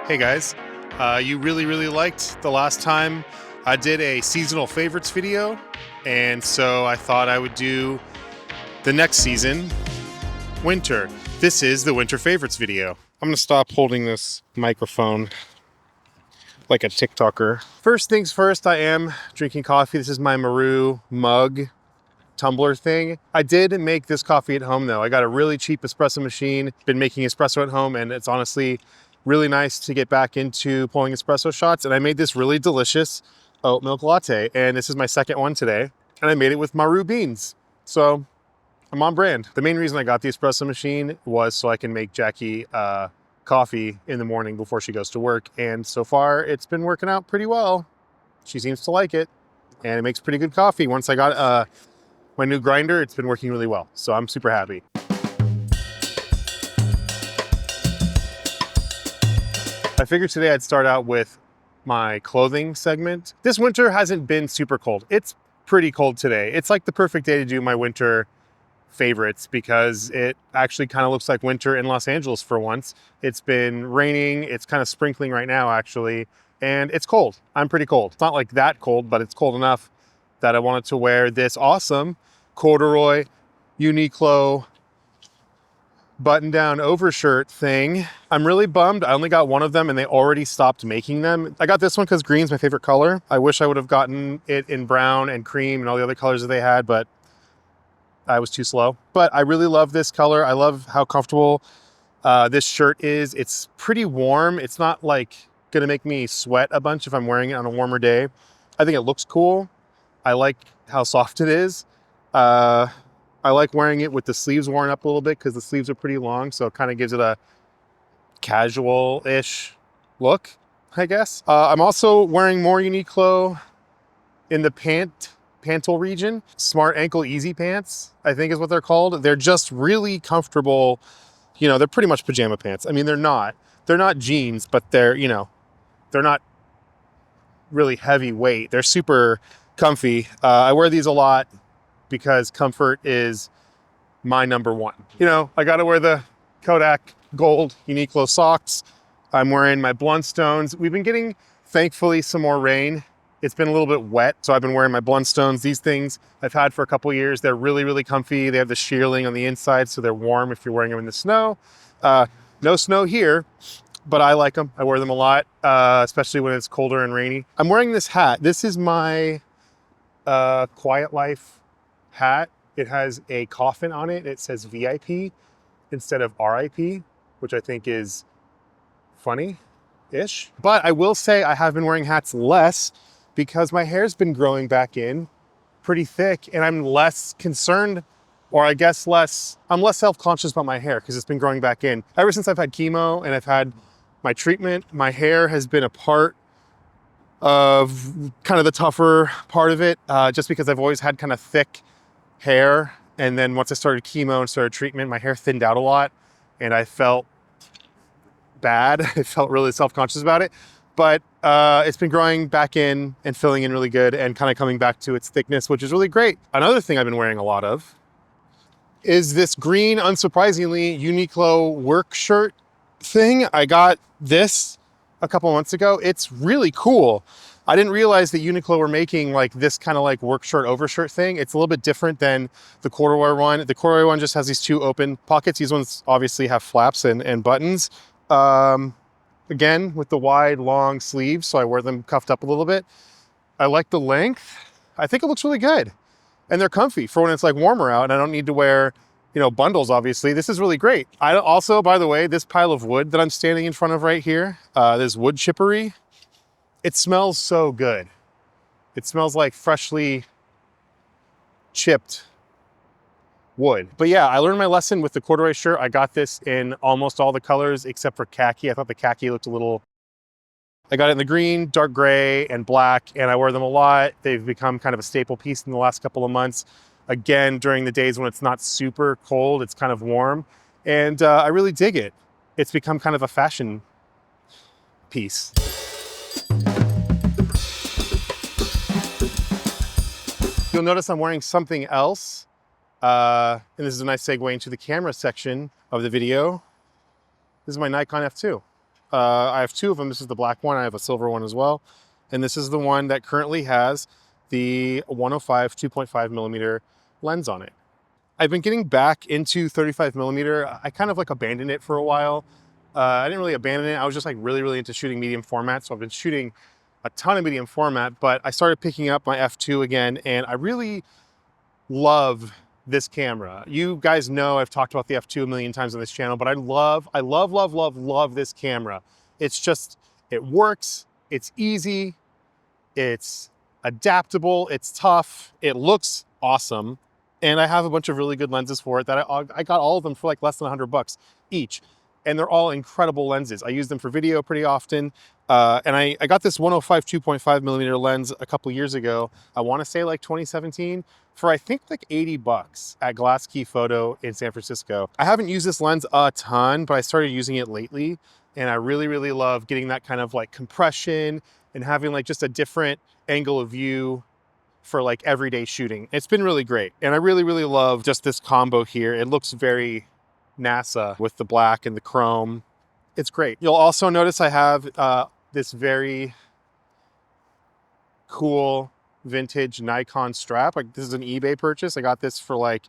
Hey guys, you really liked the last time I did a seasonal favorites video, and so I thought I would do the next season, winter. This is the winter favorites video. I'm gonna stop holding this microphone like a TikToker. First things first, I am drinking coffee. This is my Maru mug tumbler thing. I did make this coffee at home though. I got a really cheap espresso machine. Been making espresso at home, and it's honestly really nice to get back into pulling espresso shots. And I made this really delicious oat milk latte, and this is my second one today. And I made it with Maru beans. So I'm on brand. The main reason I got the espresso machine was so I can make Jackie coffee in the morning before she goes to work. And so far it's been working out pretty well. She seems to like it, and it makes pretty good coffee. Once I got my new grinder, it's been working really well. So I'm super happy. I figured today I'd start out with my clothing segment. This winter hasn't been super cold. It's pretty cold today. It's like the perfect day to do my winter favorites because it actually kind of looks like winter in Los Angeles for once. It's been raining. It's kind of sprinkling right now actually, and it's cold. I'm pretty cold. It's not like that cold, but it's cold enough that I wanted to wear this awesome corduroy Uniqlo button-down overshirt thing. I'm really bummed. I only got one of them and they already stopped making them. I got this one because green's my favorite color. I wish I would have gotten it in brown and cream and all the other colors that they had, but I was too slow. But I really love this color. I love how comfortable this shirt is. It's pretty warm. It's not like gonna make me sweat a bunch if I'm wearing it on a warmer day. I think it looks cool. I like how soft it is. I like wearing it with the sleeves worn up a little bit because the sleeves are pretty long, so it kind of gives it a casual-ish look, I guess. I'm also wearing more Uniqlo in the pantle region. Smart Ankle Easy Pants, I think is what they're called. They're just really comfortable. You know, they're pretty much pajama pants. I mean, they're not jeans, but they're not really heavyweight. They're super comfy. I wear these a lot because comfort is my number one. You know, I gotta wear the Kodak Gold Uniqlo socks. I'm wearing my Blundstones. We've been getting, thankfully, some more rain. It's been a little bit wet, so I've been wearing my Blundstones. These things I've had for a couple years. They're really comfy. They have the shearling on the inside, so they're warm if you're wearing them in the snow. No snow here, but I like them. I wear them a lot, especially when it's colder and rainy. I'm wearing this hat. This is my Quiet Life hat. It has a coffin on it. It says VIP instead of RIP, which I think is funny-ish. But I will say I have been wearing hats less because my hair's been growing back in pretty thick, and I'm less concerned, or I guess I'm less self-conscious about my hair because it's been growing back in. Ever since I've had chemo and I've had my treatment, my hair has been a part of kind of the tougher part of it, just because I've always had kind of thick hair. And then once I started chemo and started treatment, my hair thinned out a lot and I felt bad. I felt really self-conscious about it, but it's been growing back in and filling in really good and kind of coming back to its thickness, which is really great. Another thing I've been wearing a lot of is this green, unsurprisingly, Uniqlo work shirt thing. I got this a couple months ago. It's really cool. I didn't realize that Uniqlo were making like this kind of like work shirt overshirt thing. It's a little bit different than the corduroy one. The corduroy one just has these two open pockets. These ones obviously have flaps and buttons. Again, with the wide, long sleeves, so I wear them cuffed up a little bit. I like the length. I think it looks really good. And they're comfy for when it's like warmer out and I don't need to wear, you know, bundles, obviously. This is really great. I also, by the way, this pile of wood that I'm standing in front of right here, this wood chippery, it smells so good. It smells like freshly chipped wood. But yeah, I learned my lesson with the corduroy shirt. I got this in almost all the colors except for khaki. I thought the khaki looked a little... I got it in the green, dark gray, and black, and I wear them a lot. They've become kind of a staple piece in the last couple of months. Again, during the days when it's not super cold, it's kind of warm. And I really dig it. It's become kind of a fashion piece. You'll notice I'm wearing something else. And this is a nice segue into the camera section of the video. This is my Nikon F2. I have two of them. This is the black one. I have a silver one as well. And this is the one that currently has the 105 2.5 millimeter lens on it. I've been getting back into 35 millimeter. I kind of like abandoned it for a while. I didn't really abandon it. I was just like really into shooting medium format. So I've been shooting a ton of medium format, but I started picking up my f2 again, and I really love this camera. You guys know I've talked about the f2 a million times on this channel, but I love this camera. It's just, it works, it's easy, it's adaptable, it's tough, it looks awesome. And I have a bunch of really good lenses for it that I got all of them for like less than 100 bucks each. And they're all incredible lenses. I use them for video pretty often. And I got this 105 2.5 millimeter lens a couple years ago. I want to say like 2017 for I think like 80 bucks at Glass Key Photo in San Francisco. I haven't used this lens a ton, but I started using it lately. And I really love getting that kind of like compression and having like just a different angle of view for like everyday shooting. It's been really great. And I really love just this combo here. It looks very NASA with the black and the chrome. It's great. You'll also notice I have this very cool vintage Nikon strap. Like, this is an eBay purchase. I got this for like,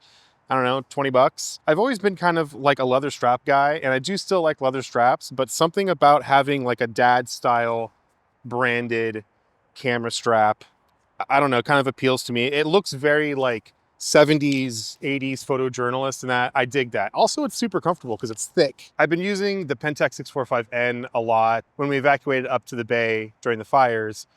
I don't know, 20 bucks. I've always been kind of like a leather strap guy, and I do still like leather straps, but something about having like a dad style branded camera strap, I don't know, kind of appeals to me. It looks very like 70s, 80s photojournalist, and that I dig that. Also, it's super comfortable because it's thick. I've been using the Pentax 645N a lot. When we evacuated up to the bay during the fires,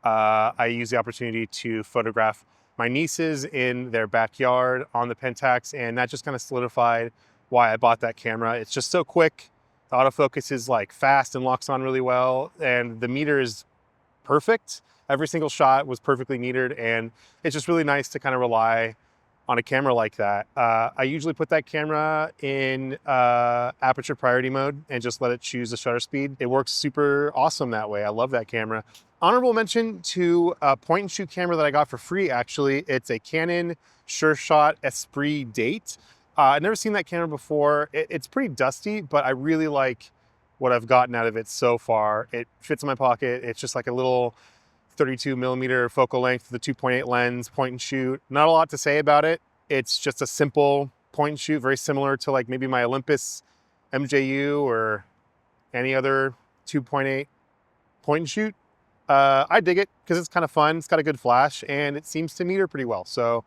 I used the opportunity to photograph my nieces in their backyard on the Pentax, and that just kind of solidified why I bought that camera. It's just so quick. The autofocus is like fast and locks on really well, and the meter is perfect. Every single shot was perfectly metered, and it's just really nice to kind of rely on a camera like that. I usually put that camera in aperture priority mode and just let it choose the shutter speed. It works super awesome that way. I love that camera. Honorable mention to a point and shoot camera that I got for free, actually. It's a Canon SureShot Esprit Date. I've never seen that camera before. It's pretty dusty, but I really like what I've gotten out of it so far. It fits in my pocket. It's just like a little 32 millimeter focal length with a 2.8 lens, point and shoot. Not a lot to say about it. It's just a simple point and shoot, very similar to like maybe my Olympus MJU or any other 2.8 point and shoot. I dig it because it's kind of fun. It's got a good flash and it seems to meter pretty well. So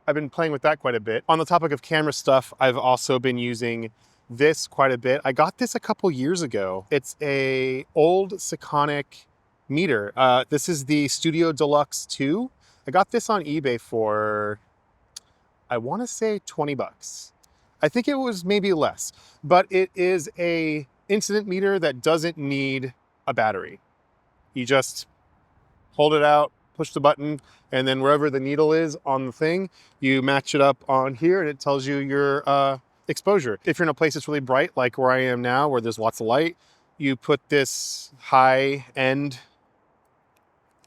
I've been playing with that quite a bit. On the topic of camera stuff, I've also been using this quite a bit. I got this a couple years ago. It's a old Sekonic meter. This is the Studio Deluxe 2. I got this on eBay for, I want to say 20 bucks. I think it was maybe less, but it is a incident meter that doesn't need a battery. You just hold it out, push the button, and then wherever the needle is on the thing, you match it up on here and it tells you your exposure. If you're in a place that's really bright, like where I am now, where there's lots of light, you put this high-end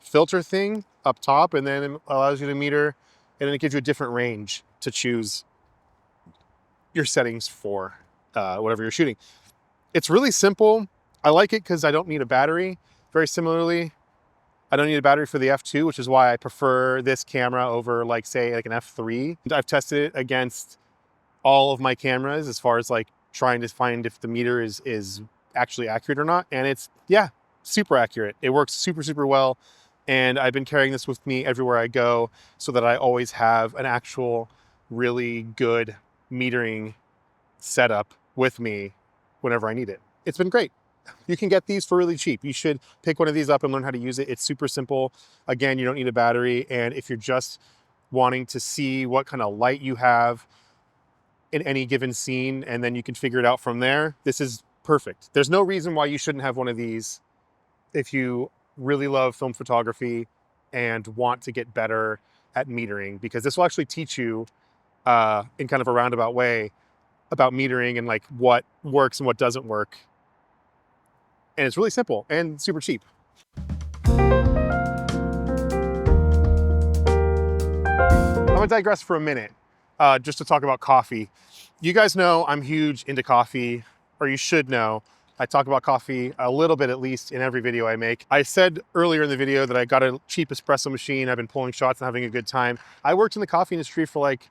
filter thing up top, and then it allows you to meter, and then it gives you a different range to choose your settings for whatever you're shooting. It's really simple. I like it because I don't need a battery. Very similarly, I don't need a battery for the f2, which is why I prefer this camera over like say like an f3. I've tested it against all of my cameras as far as like trying to find if the meter is actually accurate or not. And it's, yeah, super accurate. It works super well. And I've been carrying this with me everywhere I go so that I always have an actual really good metering setup with me whenever I need it. It's been great. You can get these for really cheap. You should pick one of these up and learn how to use it. It's super simple. Again, you don't need a battery. And if you're just wanting to see what kind of light you have in any given scene, and then you can figure it out from there, this is perfect. There's no reason why you shouldn't have one of these if you really love film photography and want to get better at metering, because this will actually teach you in kind of a roundabout way about metering and like what works and what doesn't work. And it's really simple and super cheap. I'm gonna digress for a minute just to talk about coffee. You guys know I'm huge into coffee, or you should know. I talk about coffee a little bit, at least, in every video I make. I said earlier in the video that I got a cheap espresso machine. I've been pulling shots and having a good time. I worked in the coffee industry for like,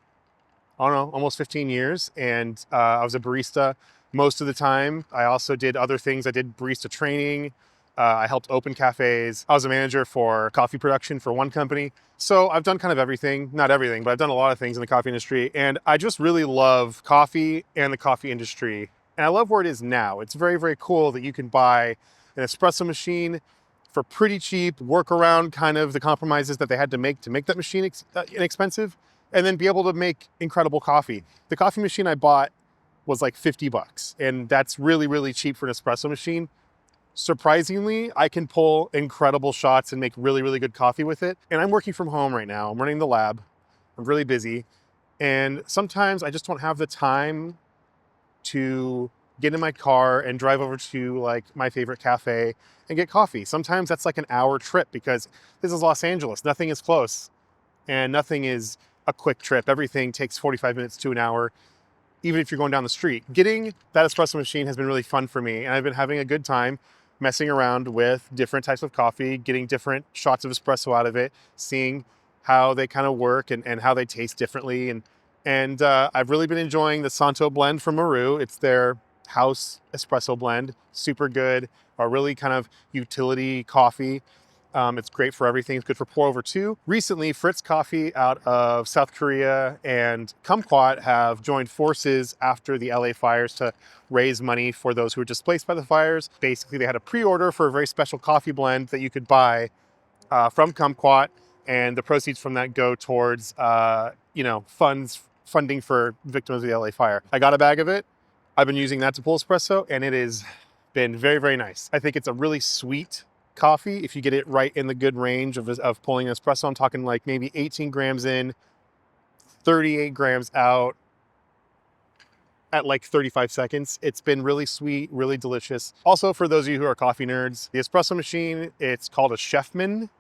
I don't know, almost 15 years. And I was a barista most of the time. I also did other things. I did barista training. I helped open cafes. I was a manager for coffee production for one company. So I've done kind of everything, not everything, but I've done a lot of things in the coffee industry. And I just really love coffee and the coffee industry. And I love where it is now. It's very, very cool that you can buy an espresso machine for pretty cheap, work around kind of the compromises that they had to make that machine inexpensive, and then be able to make incredible coffee. The coffee machine I bought was like 50 bucks, and that's really, really cheap for an espresso machine. Surprisingly, I can pull incredible shots and make really, really good coffee with it. And I'm working from home right now. I'm running the lab. I'm really busy. And sometimes I just don't have the time to get in my car and drive over to like my favorite cafe and get coffee. Sometimes that's like an hour trip because this is Los Angeles. Nothing is close and nothing is a quick trip. Everything takes 45 minutes to an hour, even if you're going down the street. Getting that espresso machine has been really fun for me, and I've been having a good time messing around with different types of coffee, getting different shots of espresso out of it, seeing how they kind of work and how they taste differently. And I've really been enjoying the Santo blend from Maru. It's their house espresso blend, super good, a really kind of utility coffee. It's great for everything. It's good for pour over too. Recently, Fritz Coffee out of South Korea and Kumquat have joined forces after the LA fires to raise money for those who were displaced by the fires. Basically, they had a pre-order for a very special coffee blend that you could buy from Kumquat, and the proceeds from that go towards funding for victims of the LA fire. I got a bag of it. I've been using that to pull espresso, and it has been very, very nice. I think it's a really sweet coffee if you get it right in the good range of pulling espresso. I'm talking like maybe 18 grams in, 38 grams out at like 35 seconds. It's been really sweet, really delicious. Also, for those of you who are coffee nerds, the espresso machine, it's called a Chefman.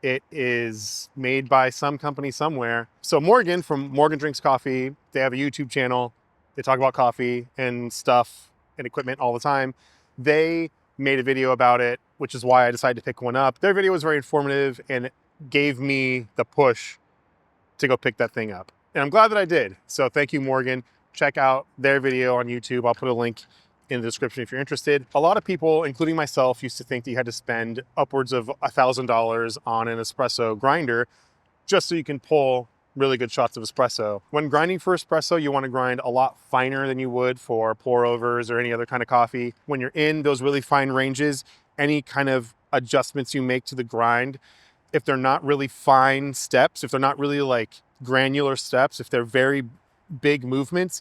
It is made by some company somewhere. So Morgan from Morgan Drinks Coffee, they have a YouTube channel. They talk about coffee and stuff and equipment all the time. They made a video about it, which is why I decided to pick one up. Their video was very informative and it gave me the push to go pick that thing up. And I'm glad that I did. So thank you, Morgan. Check out their video on YouTube. I'll put a link in the description if you're interested. A lot of people, including myself, used to think that you had to spend upwards of $1,000 on an espresso grinder just so you can pull really good shots of espresso. When grinding for espresso, you want to grind a lot finer than you would for pour overs or any other kind of coffee. When you're in those really fine ranges, any kind of adjustments you make to the grind, if they're not really fine steps, if they're not really like granular steps, if they're very big movements,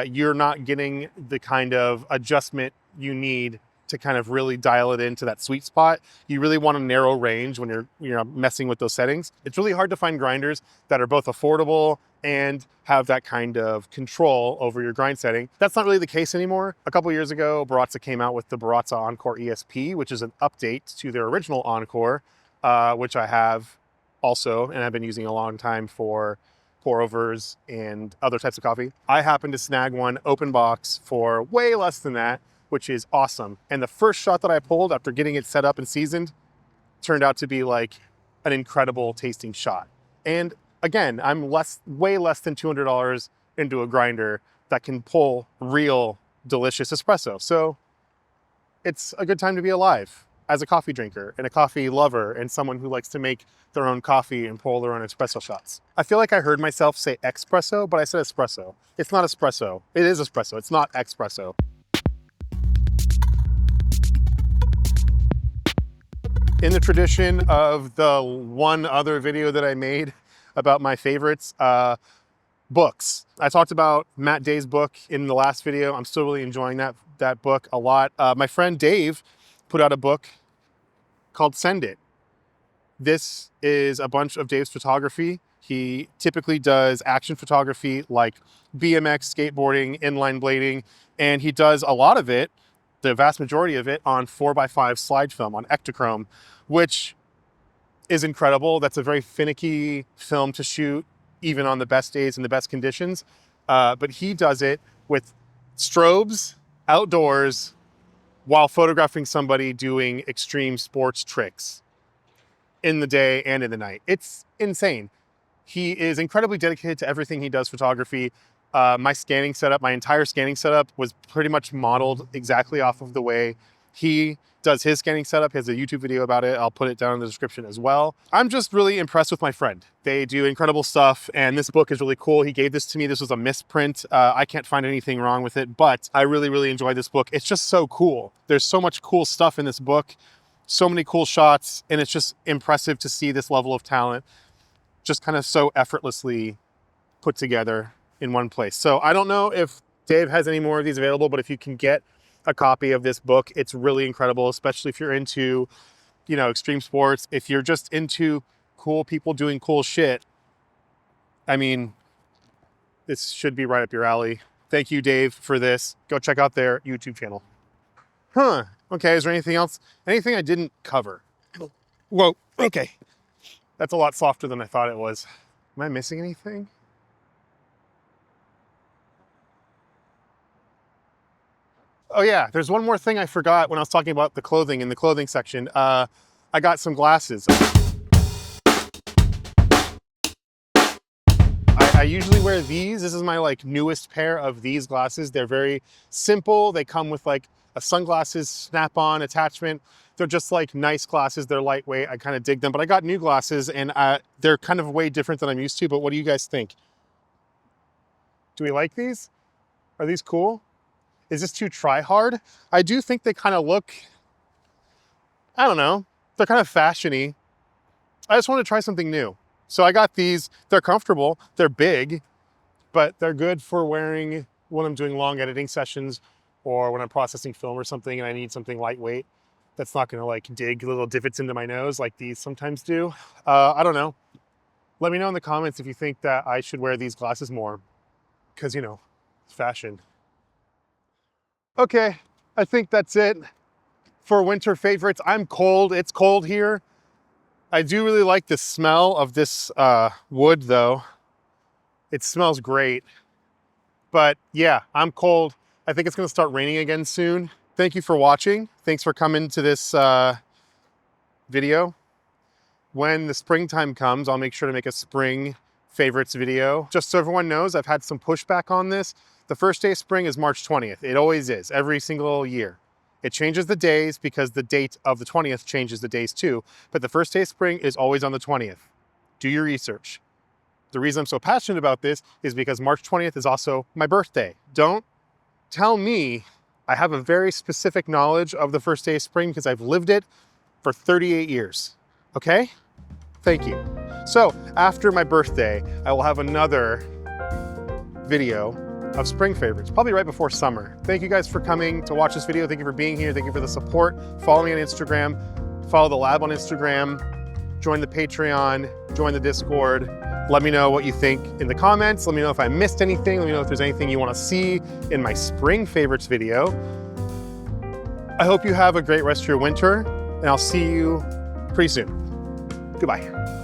you're not getting the kind of adjustment you need to kind of really dial it into that sweet spot. You really want a narrow range when you're messing with those settings. It's really hard to find grinders that are both affordable and have that kind of control over your grind setting. That's not really the case anymore. A couple years ago, Baratza came out with the Baratza Encore ESP, which is an update to their original Encore, which I have also, and I've been using a long time for pour overs and other types of coffee. I happened to snag one open box for way less than that, which is awesome. And the first shot that I pulled after getting it set up and seasoned turned out to be like an incredible tasting shot. And again, I'm way less than $200 into a grinder that can pull real delicious espresso. So it's a good time to be alive as a coffee drinker and a coffee lover and someone who likes to make their own coffee and pull their own espresso shots. I feel like I heard myself say espresso, but I said espresso. It's not espresso. It is espresso. It's not espresso. In the tradition of the one other video that I made about my favorites, books. I talked about Matt Day's book in the last video. I'm still really enjoying that book a lot. My friend Dave put out a book called Send It. This is a bunch of Dave's photography. He typically does action photography like BMX, skateboarding, inline blading, and he does a lot of it, the vast majority of it, on 4x5 slide film, on Ektachrome, which is incredible. That's a very finicky film to shoot, even on the best days and the best conditions. But he does it with strobes, outdoors, while photographing somebody doing extreme sports tricks in the day and in the night. It's insane. He is incredibly dedicated to everything he does photography. My scanning setup, my entire scanning setup was pretty much modeled exactly off of the way he does his scanning setup. He has a YouTube video about it. I'll put it down in the description as well. I'm just really impressed with my friend. They do incredible stuff, and this book is really cool. He gave this to me. This was a misprint. I can't find anything wrong with it, but I really, really enjoyed this book. It's just so cool. There's so much cool stuff in this book, so many cool shots, and it's just impressive to see this level of talent just kind of so effortlessly put together in one place. So I don't know if Dave has any more of these available, but if you can get a copy of this book, it's really incredible, especially if you're into, you know, extreme sports. If you're just into cool people doing cool shit, I mean, this should be right up your alley. Thank you, Dave, for this. Go check out their YouTube channel. Okay, is there anything else? Anything I didn't cover? Whoa, okay. That's a lot softer than I thought it was. Am I missing anything? Oh yeah, there's one more thing I forgot when I was talking about the clothing in the clothing section. I got some glasses. I usually wear these. This is my like newest pair of these glasses. They're very simple. They come with like a sunglasses snap-on attachment. They're just like nice glasses. They're lightweight. I kind of dig them, but I got new glasses and they're kind of way different than I'm used to. But what do you guys think? Do we like these? Are these cool? Is this too try-hard? I do think they kind of look, I don't know, they're kind of fashiony. I just want to try something new. So I got these. They're comfortable, they're big, but they're good for wearing when I'm doing long editing sessions or when I'm processing film or something and I need something lightweight that's not gonna like dig little divots into my nose like these sometimes do. I don't know. Let me know in the comments if you think that I should wear these glasses more, because, you know, it's fashion. Okay, I think that's it for winter favorites. I'm cold, it's cold here. I do really like the smell of this wood though. It smells great. But yeah, I'm cold. I think it's gonna start raining again soon. Thank you for watching. Thanks for coming to this video. When the springtime comes, I'll make sure to make a spring favorites video. Just so everyone knows, I've had some pushback on this. The first day of spring is March 20th. It always is, every single year. It changes the days because the date of the 20th changes the days too, but the first day of spring is always on the 20th. Do your research. The reason I'm so passionate about this is because March 20th is also my birthday. Don't tell me. I have a very specific knowledge of the first day of spring because I've lived it for 38 years, okay? Thank you. So after my birthday, I will have another video of spring favorites, probably right before summer. Thank you guys for coming to watch this video. Thank you for being here. Thank you for the support. Follow me on Instagram, follow the lab on Instagram, join the Patreon, join the Discord. Let me know what you think in the comments. Let me know if I missed anything. Let me know if there's anything you want to see in my spring favorites video. I hope you have a great rest of your winter, and I'll see you pretty soon. Goodbye.